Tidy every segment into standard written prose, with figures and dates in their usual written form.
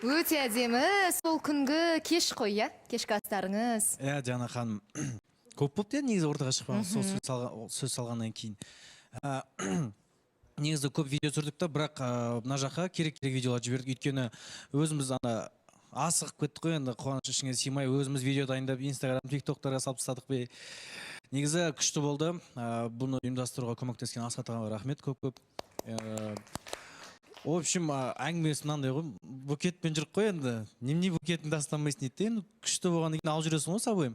Өте әдемі, сол күнгі кеш қой, иә? Кешкі астарыңыз. Жана ханым, көп болды негізі ортаға шықпаған сөз салғаннан кейін. Негізі көп видео түсірдік та, бірақ мына жаққа керек видеолар жібердік. Өйткені өзіміз асығып кеттік қой, енді қуаныш ішіңе сыймай, өзіміз видео дайындап, Инстаграм, тиктоктарға салып тастадық бе. Негізі күшті болды. Бұны ұйымдастыруға көмектескен Асхат ағаға рахмет көп. В общем, әңгімесі мынандай ғой, букетпен жүріп қой енді. Немене букетіңді тастамайсың дейді. Енді күшті болғаннан кейін алып жүресің ғой собой.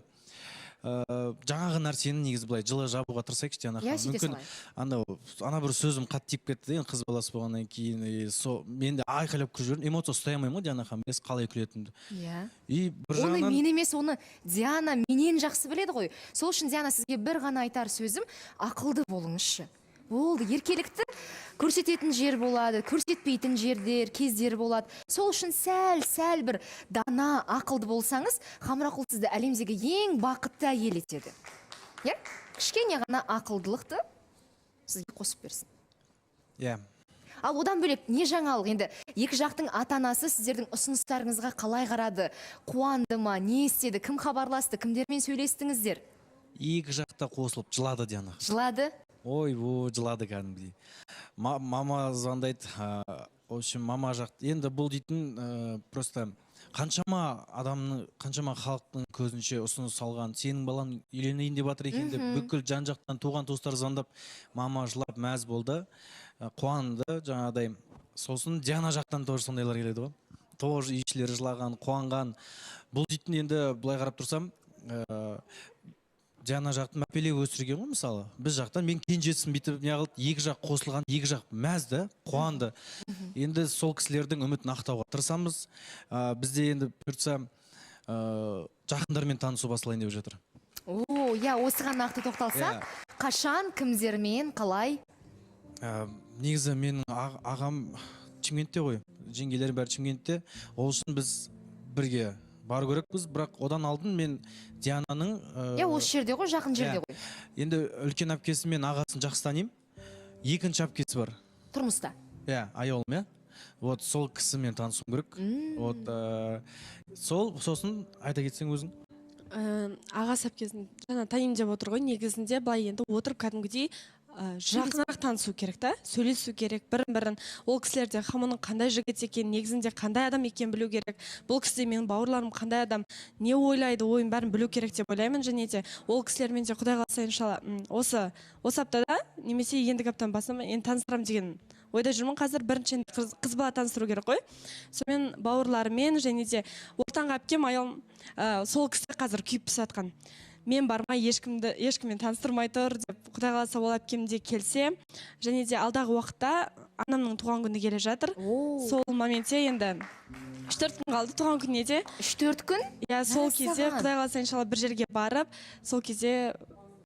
Жаңағы нәрсені негізі былай жылы жабуға тырысайықшы ана. Мүмкін ана бір сөзім қатты тиіп кетті де, қыз баласы болғаннан кейін мен де айқайлап күліп жүрмін. Эмоция ұстай алмаймын ғой Диана ханым, қалай күлетінімді. Оны мен емес, оны Диана менен жақсы біледі ғой. Сол үшін Диана сізге бір ғана айтар сөзім, ақылды болыңызшы. Болды, еркелікті көрсететін жер болады, көрсетпейтін жердер, кездер болады. Сол үшін сәл бір дана, ақылды болсаңыз, Хамрақұл сізді әлемдегі ең бақытты әйел етеді. Кішкене ғана ақылдылықты сізге қосып берсін. Ал одан бөлек не жаңалық? Енді екі жақтың ата-анасы сіздердің ұсыныстарыңызға қалай қарады? Қуанды ма, не істеді, кім хабарласты, кімдермен сөйлестіңіздер? Екі жақта қосылып жылады Диана. Жылады? Ой, жылады кәдімгідей. Мама звондайды. В общем, мама жақ. Енді бұл дейтін просто қаншама халықтың көзінше ұсыныс салған, сенің балаң үйленейін деп жатыр екен деп, бүкіл жан жақтан туған туыстар звондап, мама жылап мәз болды, қуанды жаңағыдай. Сосын Диана жақтан тоже сондайлар келеді ғой. Тоже үйшілері жылаған, қуанған. Бұл дейтін енді былай қарап тұрсам, Диана жақтың мәпелеу өсірген ғой мысалы. Біз жақтан мен кенжесін бүйтіп неғылды, екі жақ қосылған, екі жақ мәзді, қуанды. Енді сол кісілердің үмітін ақтауға тырысамыз. Бізде енді бұйыртса жақындармен танысу басылайын деп жатыр. Осыған нақты тоқталсақ, қашан, кімдермен, қалай? Негізі менің ағам Шымкентте ғой, жеңгелерім бәрі Шымкентте. Ол үшін біз бірге бар көрекпіз, бірақ одан алдын мен Диананың... Осы жерде ғой, жақын жерде ғой. Енді үлкен әпкесі мен ағасын жақсы таним. Екінші әпкесі бар. Тұрмыста? Айолым, сол кісімен танысуым керек. Сосын айта кетсең өзің? Ағасы әпкесін жаңа танимын деп отыр ғой, негізінде былай енді отырып кәдімгідей жақынырақ танысу керек та, сөйлесу керек бірін-бірін. Ол кісілерде мұның қандай жігіт екен, негізінде қандай адам екен білу керек. Бұл кісіде менің бауырларым қандай адам, не ойлайды, ойын бәрін білу керек деп ойлаймын. Және де ол кісілермен де Құдай қаласа иншалла осы аптада немесе ендігі аптаның басында енді таныстырамын деген ойда жүрмін. Қазір бірінші қыз бала таныстыру керек қой. Сонымен бауырларымен және де ортаңғы әпкем айылым сол кісі қазір күйіп пісатқан. Мен бармай ешкіммен таныстырмай тұр деп, Құдай қаласа ол әпкемде келсе, және де алдағы уақытта анамның туған күні келе жатыр. Сол моментте енді 3-4 күн қалды туған күніне де. 3-4 күн? Сол кезде Құдай қаласа иншалла бір жерге барып, сол кезде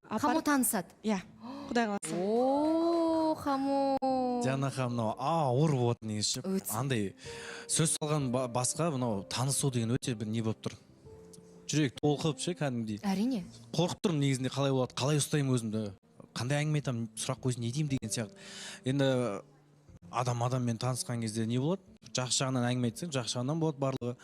Хаму танысады? Құдай қаласа. Хаму. Диана ханым, ауыр болады негізі. Андай сөз салған басқа, танысу деген өте бір не болып тұр. Жүрек толқып кәдімгідей. Әрине. Қорқып тұрмын негізінде қалай болады, қалай ұстаймын өзімді, қандай әңгіме айтамын, сұрақ қойсын, не деймін деген сияқты. Енді адаммен танысқан кезде не болады? Жақсы жағынан әңгіме айтсаң, жақсы жағынан болады барлығы.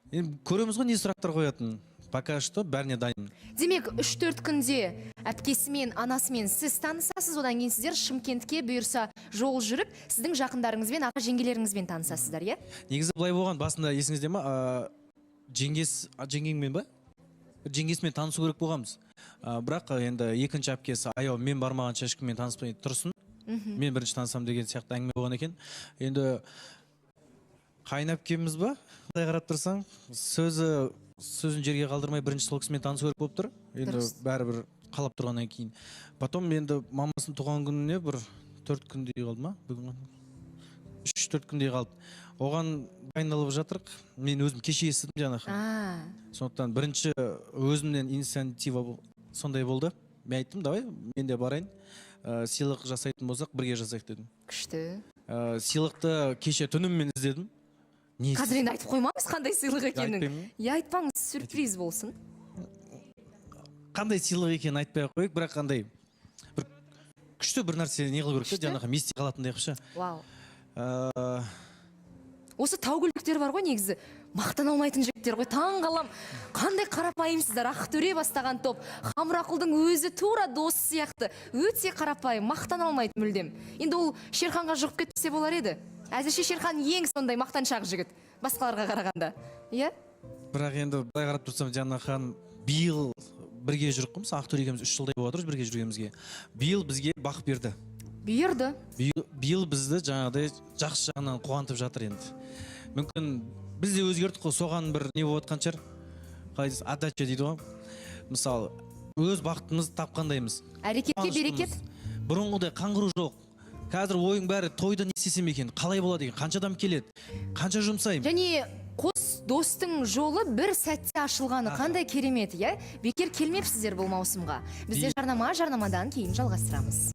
Енді көреміз ғой не сұрақтар қоятын. Пока что бәріне дайын. Демек, 3-4 күнде әпкесімен, анасымен сіз танысасыз, одан кейін сіздер Шымкентке бұйырса жол жүріп, сіздің жақындарыңызбен, аға жеңгелеріңізбен танысасыздар, иә? Негізі былай болған, басында есіңізде ма? Жеңгеңмен ба? Жеңгесімен танысу керек болғанбыз. Бірақ енді екінші әпкесі аяу мен бармағанша ешкіммен таныспай тұрсын. Мен бірінші танысам деген сияқты әңгіме болған екен. Енді қайын әпкеміз ба? Құдай қарап тұрсаң, сөзін жерге қалдырмай бірінші сол кісімен танысу керек болып тұр. Енді бәрібір қалап тұрғаннан кейін. Потом енді мамасының туған күніне бір 4 күндей қалды ма? Бүгін 3-4 күндей қалды. Оған дайындалып жатырық. Мен өзім кеше естідім жаңағы. Сондықтан бірінші өзімнен инициатива сондай болды. Мен айттым, давай, мен де барайын. Сыйлық жасайтын болсақ, бірге жасайық дедім. Күшті. Сыйлықты кеше түнім мен іздедім. Қазір енді айтып қоймаңыз қандай сыйлық екенін. Айтпаңыз, сюрприз болсын. Қандай сыйлық екенін айтпай қойып, бірақ қандай күшті бір нәрсе не қылу керек, жаңағы мистик қалатындай қышы. осы таугүлдіктер бар ғой негізі, мақтана алмайтын жігіттер ғой. Таң қалам, қандай қарапайымсыздар. Ақтөре бастаған топ, Хамрақұлдың өзі тура дос сияқты, өте қарапайым, мақтана алмайды мүлдем. Енді ол Шерханға жұғып кетсе болар еді. Әзірше Шерхан ең сондай мақтаншақ жігіт, басқаларға қарағанда. Иә? Бірақ енді былай қарап тұрсам, Диана ханым, биыл бірге жүріп қоймыз, Ақтөре екеуміз 3 жылдай болып отырмыз бірге жүргенімізге. Биыл бізге бақ берді. Биыл бізді жаңағыдай жақсы жағынан қуантып жатыр енді. Мүмкін біз де өзгердік қой, соған бір не болып жатқан шығар. Қалай отдача дейді ғой. Мысалы, өз бақытымызды тапқандаймыз. Әрекетке берекет. Бұрынғыдай қаңғыру жоқ. Қазір ойың бәрі тойда не істесем екен, қалай болады екен, қанша адам келеді, қанша жұмсаймын. Және қос достың жолы бір сәтте ашылғаны қандай керемет, иә? Бекер келмепсіздер бұл маусымға. Бізде жарнамадан кейін жалғастырамыз.